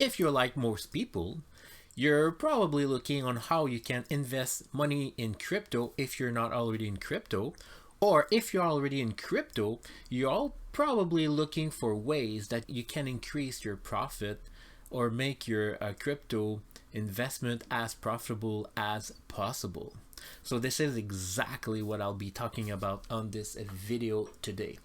If you're like most people, you're probably looking on how you can invest money in crypto if you're not already in crypto, or if you're already in crypto, you're all probably looking for ways that you can increase your profit or make your crypto investment as profitable as possible. So this is exactly what I'll be talking about on this video today.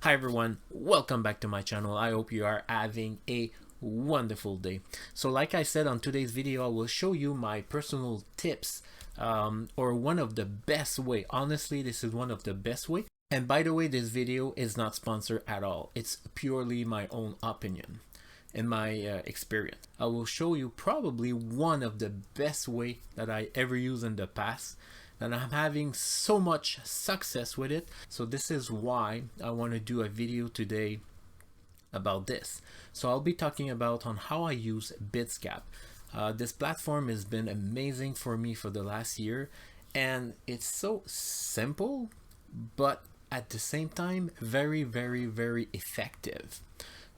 Hi everyone, welcome back to my channel. I hope you are having a wonderful day. So like I said, on today's video, I will show you my personal tips or one of the best way. Honestly, this is one of the best way. And by the way, this video is not sponsored at all. It's purely my own opinion and my experience. I will show you probably one of the best way that I ever used in the past, and I'm having so much success with it. So this is why I want to do a video today about this. So I'll be talking about on how I use Bitsgap. This platform has been amazing for me for the last year, and it's so simple, but at the same time very effective.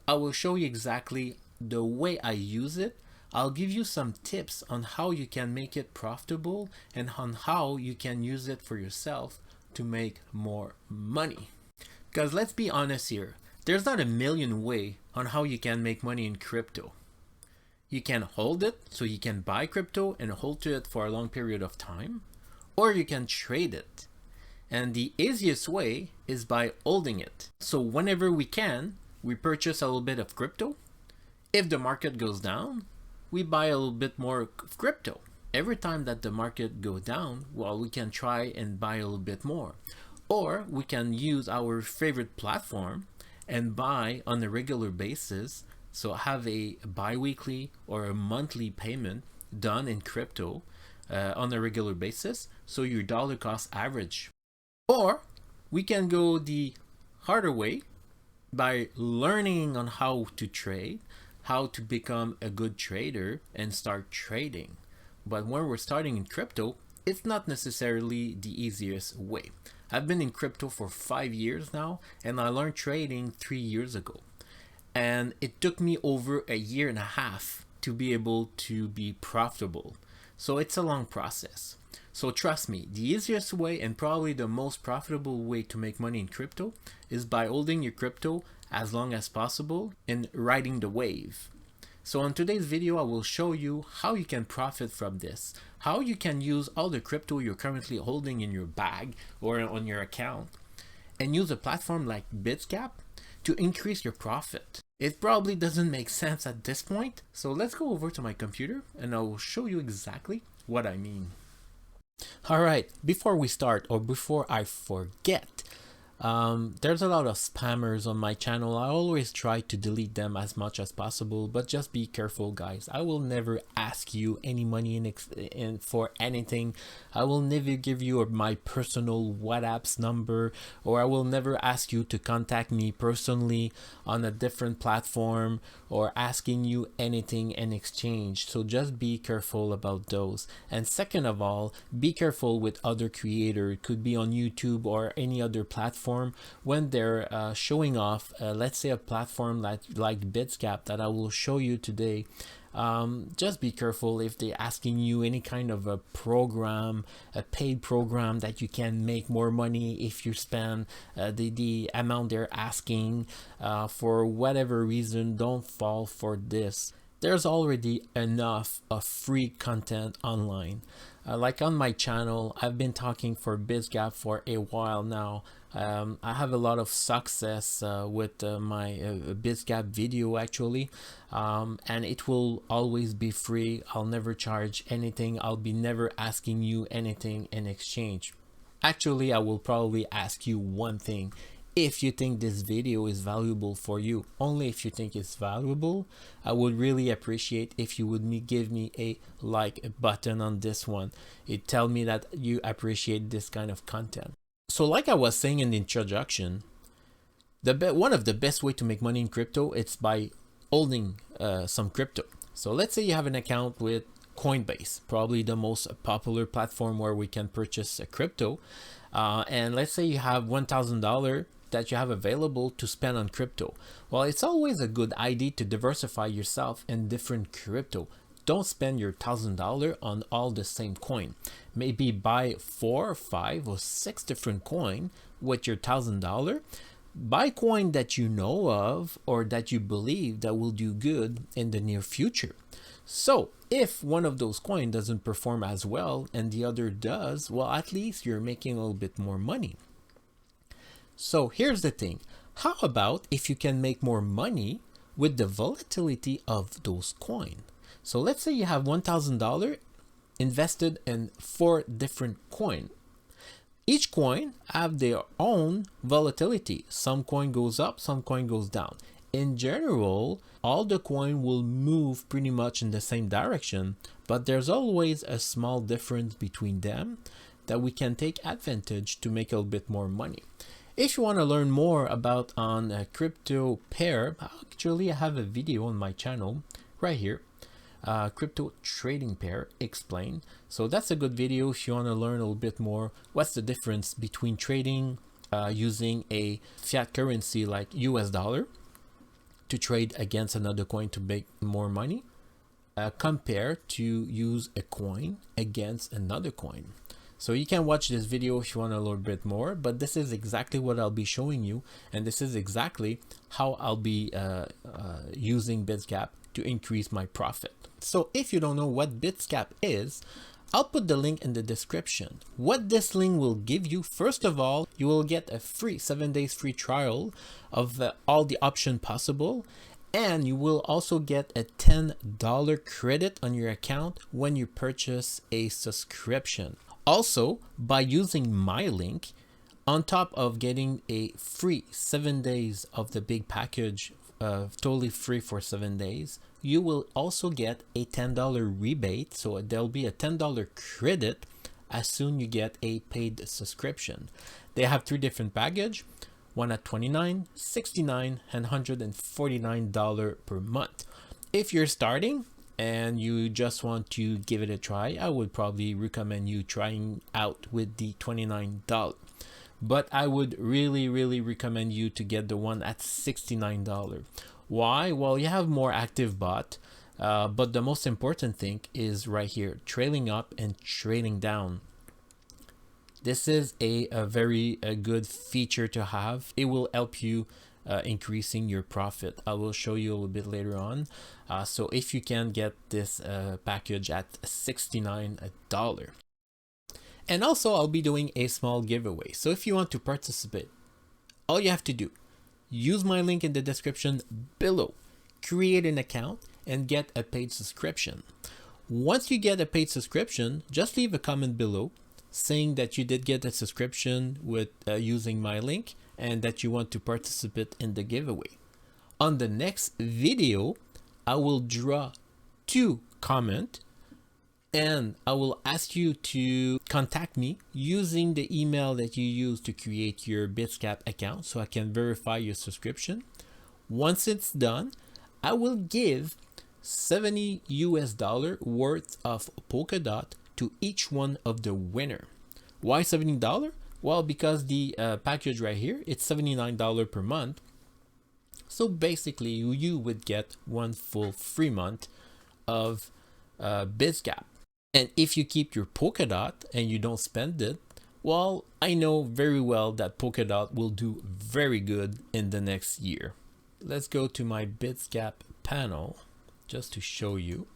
I will show you exactly the way I use it. I'll give you some tips on how you can make it profitable and on how you can use it for yourself to make more money. Because let's be honest here, there's not a million ways on how you can make money in crypto. You can hold it, so you can buy crypto and hold to it for a long period of time, or you can trade it. And the easiest way is by holding it. So whenever we can, we purchase a little bit of crypto. If the market goes down, we buy a little bit more crypto. Every time that the market goes down, well, we can try and buy a little bit more. Or we can use our favorite platform and buy on a regular basis. So have a bi-weekly or a monthly payment done in crypto on a regular basis. So your dollar cost average. Or we can go the harder way by learning on how to trade, how to become a good trader and start trading. But when we're starting in crypto, it's not necessarily the easiest way. I've been in crypto for 5 years now, and I learned trading 3 years ago. And it took me over 1.5 years to be able to be profitable. So it's a long process. So trust me, the easiest way and probably the most profitable way to make money in crypto is by holding your crypto as long as possible and riding the wave. So on today's video, I will show you how you can profit from this, how you can use all the crypto you're currently holding in your bag or on your account and use a platform like Bitsgap to increase your profit. It probably doesn't make sense at this point, so let's go over to my computer and I will show you exactly what I mean. Alright, before we start, or before I forget, there's a lot of spammers on my channel. I always try to delete them as much as possible, but just be careful guys. I will never ask you any money for anything. I will never give you my personal WhatsApp number, or I will never ask you to contact me personally on a different platform or asking you anything in exchange. So just be careful about those. And second of all, be careful with other creators. It could be on YouTube or any other platform. When they're showing off, let's say a platform like Bitsgap that I will show you today, just be careful if they're asking you any kind of a program, a paid program that you can make more money if you spend the amount they're asking. For whatever reason, don't fall for this. There's already enough of free content online. Like on my channel, I've been talking for Bitsgap for a while now. I have a lot of success with my Bitsgap video actually, and it will always be free. I'll never charge anything. I'll be never asking you anything in exchange. Actually, I will probably ask you one thing. If you think this video is valuable for you, only if you think it's valuable, I would really appreciate if you would give me a like button on this one. It tells me that you appreciate this kind of content. So like I was saying in the introduction, one of the best way to make money in crypto, it's by holding some crypto. So let's say you have an account with Coinbase, probably the most popular platform where we can purchase a crypto. And let's say you have $1,000 that you have available to spend on crypto? Well, it's always a good idea to diversify yourself in different crypto. Don't spend your $1,000 on all the same coin. Maybe buy 4, 5, or 6 different coin with your $1,000. Buy coin that you know of or that you believe that will do good in the near future. So if one of those coins doesn't perform as well and the other does, well, at least you're making a little bit more money. So here's the thing. How about if you can make more money with the volatility of those coins? So let's say you have $1,000 invested in 4 different coins. Each coin have their own volatility. Some coin goes up, some coin goes down. In general, all the coin will move pretty much in the same direction, but there's always a small difference between them that we can take advantage to make a little bit more money. If you want to learn more about on a crypto pair, actually I have a video on my channel right here. Crypto trading pair explained. So that's a good video if you want to learn a little bit more what's the difference between trading using a fiat currency like US dollar to trade against another coin to make more money compared to use a coin against another coin. So you can watch this video if you want a little bit more, but this is exactly what I'll be showing you, and this is exactly how I'll be using Bitsgap to increase my profit. So if you don't know what Bitsgap is, I'll put the link in the description. What this link will give you, first of all, you will get a free 7 days free trial of all the options possible, and you will also get a $10 credit on your account when you purchase a subscription. Also, by using my link, on top of getting a free 7 days of the big package, totally free for 7 days, you will also get a $10 rebate. So there'll be a $10 credit as soon you get a paid subscription. They have 3 different packages, one at $29, $69, and $149 per month. If you're starting and you just want to give it a try, I would probably recommend you trying out with the $29. But I would really recommend you to get the one at $69. Why? Well, you have more active bot, but the most important thing is right here, trailing up and trailing down. This is a very good feature to have. It will help you increasing your profit. I will show you a little bit later on. So if you can get this package at $69. And also I'll be doing a small giveaway. So if you want to participate, all you have to do, use my link in the description below, create an account and get a paid subscription. Once you get a paid subscription, just leave a comment below saying that you did get a subscription with using my link and that you want to participate in the giveaway. On the next video, I will draw 2 comments and I will ask you to contact me using the email that you use to create your Bitsgap account so I can verify your subscription. Once it's done, I will give $70 worth of Polkadot to each one of the winner. Why $70? Well, because the package right here, it's $79 per month. So basically you would get 1 full free month of Bitsgap. And if you keep your Polkadot and you don't spend it, well, I know very well that Polkadot will do very good in the next year. Let's go to my Bitsgap panel just to show you.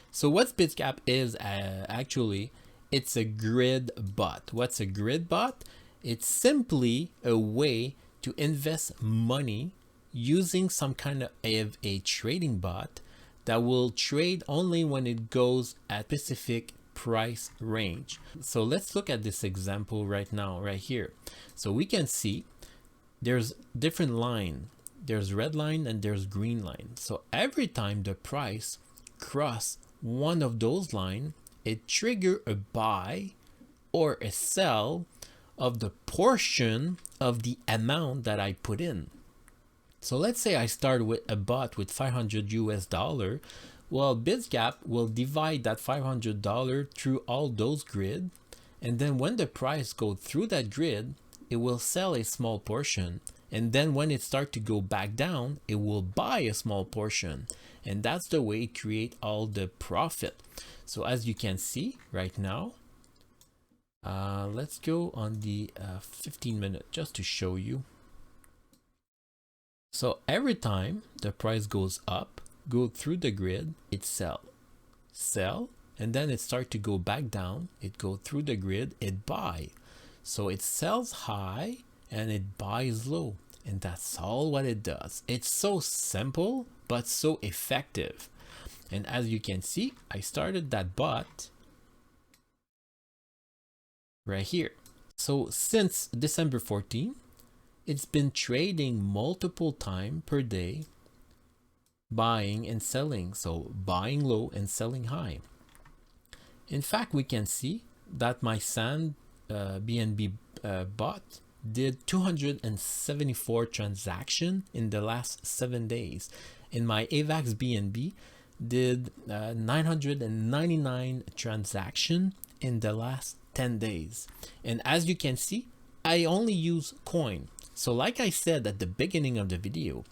So what Bitsgap is actually, it's a grid bot. What's a grid bot? It's simply a way to invest money using some kind of a trading bot that will trade only when it goes at specific price range. So let's look at this example right now, right here. So we can see there's different line. There's red line and there's green line. So every time the price cross one of those lines, it trigger a buy or a sell of the portion of the amount that I put in. So let's say I start with a bot with $500. Well, Bitsgap will divide that $500 through all those grid, and then when the price goes through that grid, it will sell a small portion. And then when it starts to go back down, it will buy a small portion. And that's the way it creates all the profit. So as you can see right now, let's go on the 15-minute just to show you. So every time the price goes up, go through the grid, it sell, and then it starts to go back down, it go through the grid, it buy. So it sells high and it buys low, and that's all what it does. It's so simple but so effective. And as you can see, I started that bot right here. So since December 14, it's been trading multiple times per day, buying and selling. So buying low and selling high. In fact, we can see that my SAN BNB bot did 274 transactions in the last 7 days. And my AVAX BNB did 999 transactions in the last 10 days. And as you can see, I only use coin. So like I said at the beginning of the video,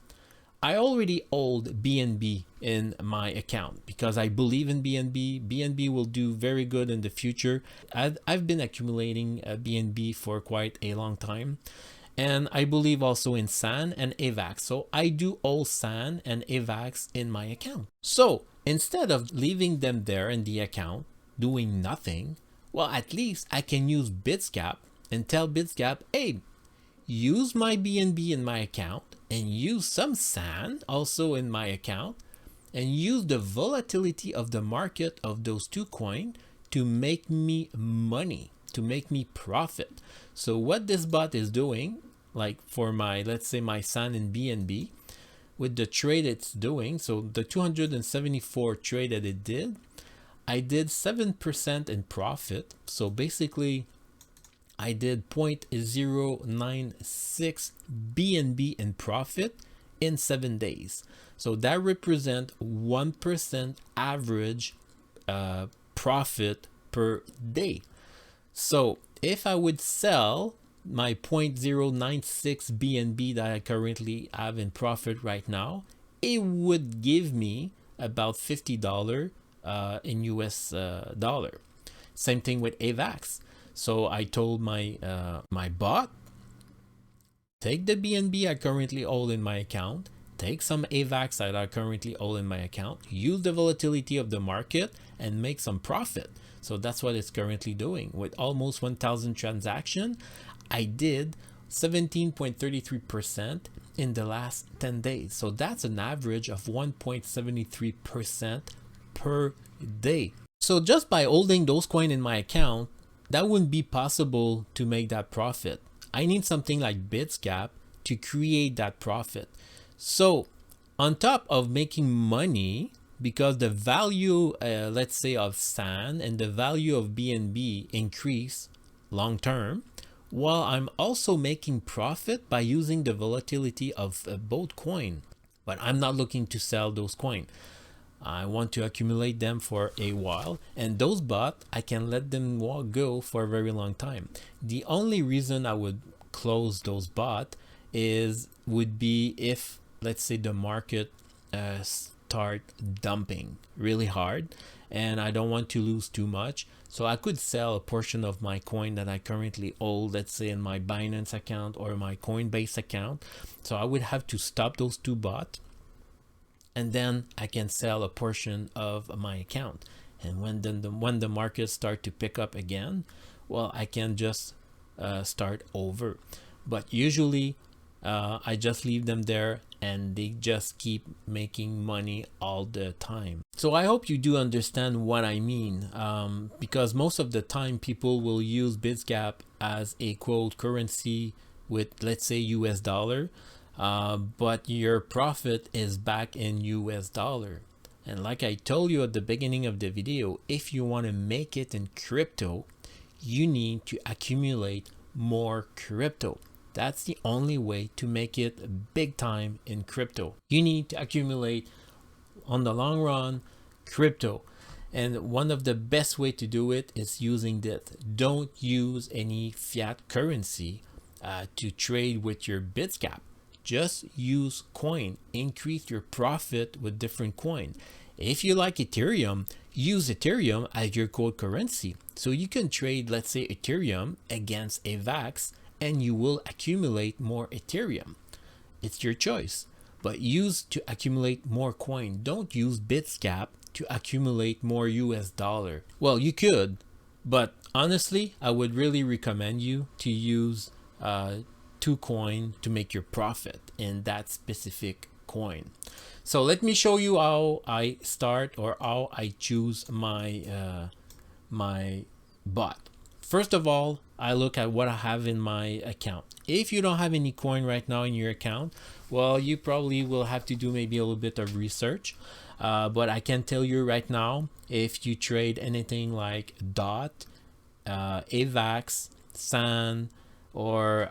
I already hold BNB in my account because I believe in BNB. BNB will do very good in the future. I've been accumulating BNB for quite a long time. And I believe also in SAN and AVAX. So I do hold SAN and AVAX in my account. So instead of leaving them there in the account, doing nothing, well, at least I can use Bitsgap and tell Bitsgap, hey, use my BNB in my account and use some SAN also in my account and use the volatility of the market of those two coins to make me money, to make me profit. So what this bot is doing, like for my, let's say my SAN and BNB, with the trade it's doing, so the 274 trade that it did, I did 7% in profit. So basically I did 0.096 BNB in profit in 7 days. So that represents 1% average profit per day. So if I would sell my 0.096 BNB that I currently have in profit right now, it would give me about $50 in US dollar. Same thing with AVAX. So I told my my bot, take the BNB I currently hold in my account, take some AVAX that I currently hold in my account, use the volatility of the market and make some profit. So that's what it's currently doing. With almost 1,000 transactions, I did 17.33% in the last 10 days. So that's an average of 1.73% per day. So just by holding those coins in my account, that wouldn't be possible to make that profit. I need something like Bitsgap to create that profit. So on top of making money, because the value, let's say of SAN and the value of BNB increase long term, while I'm also making profit by using the volatility of both coins. But I'm not looking to sell those coins. I want to accumulate them for a while, and those bots, I can let them go for a very long time. The only reason I would close those bots would be if, let's say, the market start dumping really hard and I don't want to lose too much. So I could sell a portion of my coin that I currently hold, let's say in my Binance account or my Coinbase account. So I would have to stop those two bots, and then I can sell a portion of my account. And when the markets start to pick up again, well, I can just start over. But usually I just leave them there and they just keep making money all the time. So I hope you do understand what I mean, because most of the time people will use Bitsgap as a quote currency with, let's say, US dollar. But your profit is back in US dollar. And like I told you at the beginning of the video, if you want to make it in crypto, you need to accumulate more crypto. That's the only way to make it big time in crypto. You need to accumulate, on the long run, crypto. And one of the best way to do it is using this. Don't use any fiat currency. to trade with your Bitsgap. Just use coin, increase your profit with different coin. If you like Ethereum, use Ethereum as your cold currency. So you can trade, let's say, Ethereum against AVAX, and you will accumulate more Ethereum. It's your choice, but use to accumulate more coin. Don't use Bitsgap to accumulate more US dollar. Well, you could, but honestly, I would really recommend you to use two coin to make your profit in that specific coin. So let me show you how I start, or how I choose my my bot. First of all, I look at what I have in my account. If you don't have any coin right now in your account, well, you probably will have to do maybe a little bit of research. But I can tell you right now, if you trade anything like DOT, AVAX, SAN, or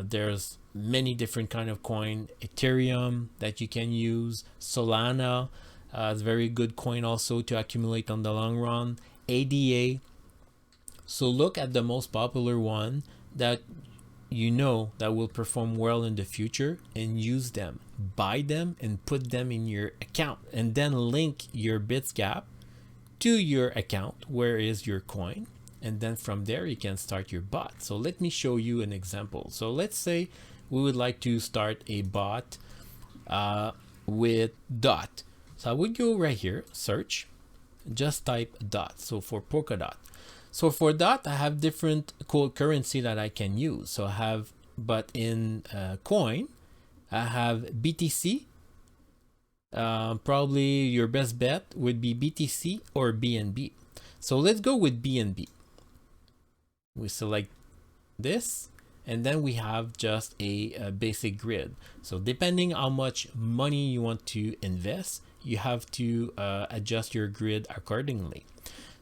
there's many different kind of coin, Ethereum that you can use, Solana is a very good coin also to accumulate on the long run, ADA. So look at the most popular one that you know that will perform well in the future and use them, buy them and put them in your account, and then link your Bitsgap to your account where is your coin, and then from there you can start your bot. So let me show you an example. So let's say we would like to start a bot with DOT. So I would go right here, search, just type DOT. So for Polkadot. So for DOT, I have different cold currency that I can use. So I have, but in coin, I have BTC. Probably your best bet would be BTC or BNB. So let's go with BNB. We select this, and then we have just a basic grid. So depending how much money you want to invest, you have to adjust your grid accordingly.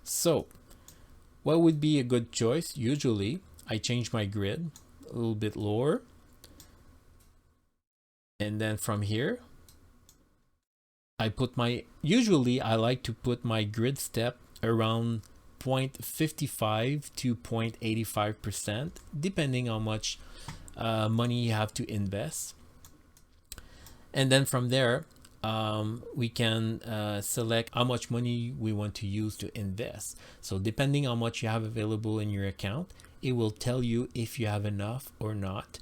So what would be a good choice? Usually I change my grid a little bit lower, and then from here I put my, usually I like to put my grid step around 0.55 to 0.85%, depending how much money you have to invest. And then from there, we can select how much money we want to use to invest. So depending how much you have available in your account, it will tell you if you have enough or not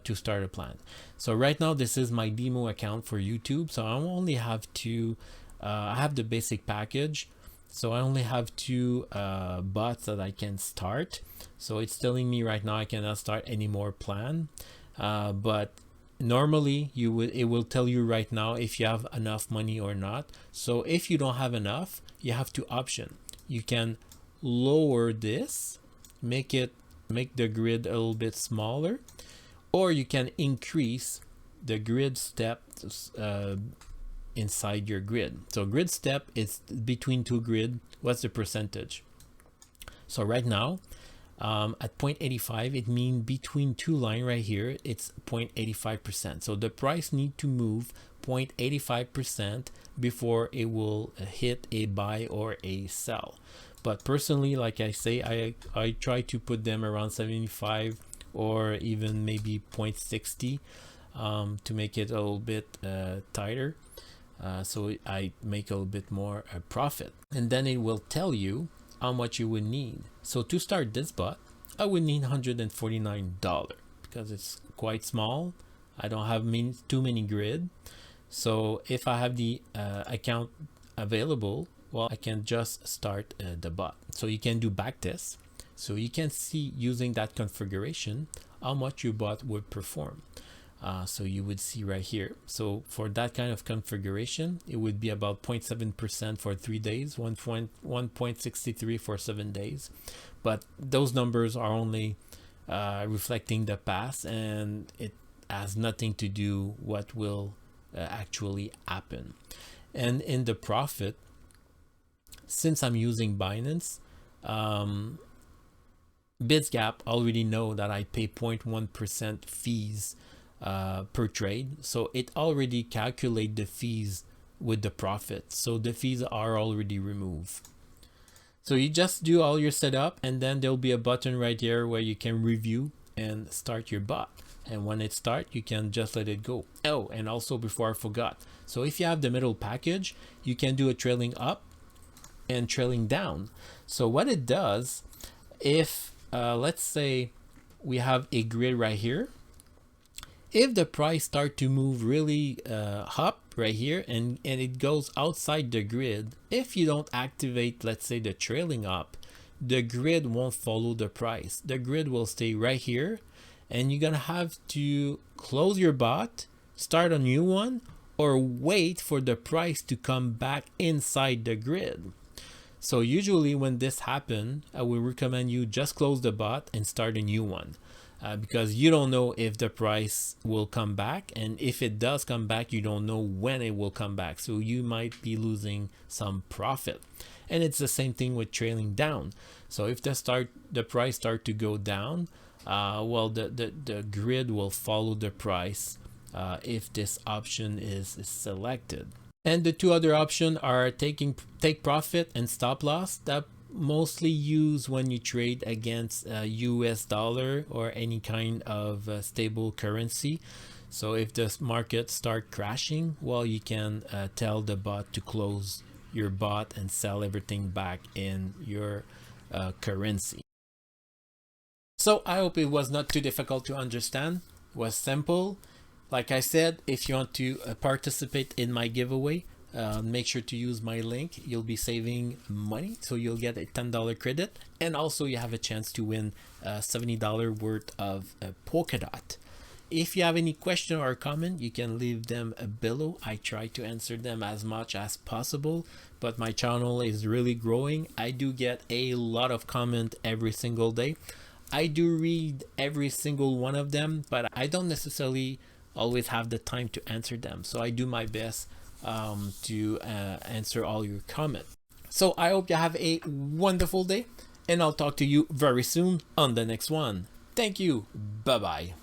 to start a plan. So right now, this is my demo account for YouTube. So I only have two, I have the basic package. So I only have two bots that I can start. So it's telling me right now I cannot start any more plan. But normally it will tell you right now if you have enough money or not. So if you don't have enough, you have two options. You can lower this, make the grid a little bit smaller, or you can increase the grid steps inside your grid. So grid step is between two grid. What's the percentage? So right now at 0.85, it means between two line right here, it's 0.85%. So the price need to move 0.85% before it will hit a buy or a sell. But personally, like I say, I try to put them around 75 or even maybe 0.60 to make it a little bit tighter. So I make a little bit more profit, and then it will tell you how much you would need. So to start this bot, I would need $149 because it's quite small. I don't have too many grid. So if I have the account available, well, I can just start the bot. So you can do backtest. So you can see using that configuration how much your bot would perform. So you would see right here. So for that kind of configuration, it would be about 0.7% for 3 days, 1.63 for 7 days. But those numbers are only reflecting the past, and it has nothing to do what will actually happen. And in the profit, since I'm using Binance, Bitsgap already know that I pay 0.1% fees per trade, so it already calculate the fees with the profit, so the fees are already removed. So you just do all your setup, and then there'll be a button right here where you can review and start your bot. And when it starts, you can just let it go. Oh, and also before I forgot, so if you have the middle package, you can do a trailing up and trailing down. So what it does, if let's say we have a grid right here, if the price start to move really up right here and it goes outside the grid, if you don't activate, let's say, the trailing up, the grid won't follow the price. The grid will stay right here, and you're gonna have to close your bot, start a new one, or wait for the price to come back inside the grid. So usually when this happens, I will recommend you just close the bot and start a new one. Because you don't know if the price will come back, and if it does come back, you don't know when it will come back, so you might be losing some profit. And it's the same thing with trailing down. So if the price start to go down, well, the grid will follow the price if this option is selected. And the two other options are take profit and stop loss, that mostly used when you trade against US dollar or any kind of stable currency. So if the market start crashing, well, you can tell the bot to close your bot and sell everything back in your currency. So I hope it was not too difficult to understand. It was simple. Like I said, if you want to participate in my giveaway, make sure to use my link. You'll be saving money, so you'll get a $10 credit, and also you have a chance to win $70 worth of Polkadot. If you have any question or comment, you can leave them below. I try to answer them as much as possible, but my channel is really growing. I do get a lot of comment every single day. I do read every single one of them, but I don't necessarily always have the time to answer them. So I do my best to answer all your comments. So I hope you have a wonderful day, and I'll talk to you very soon on the next one. Thank you. Bye bye.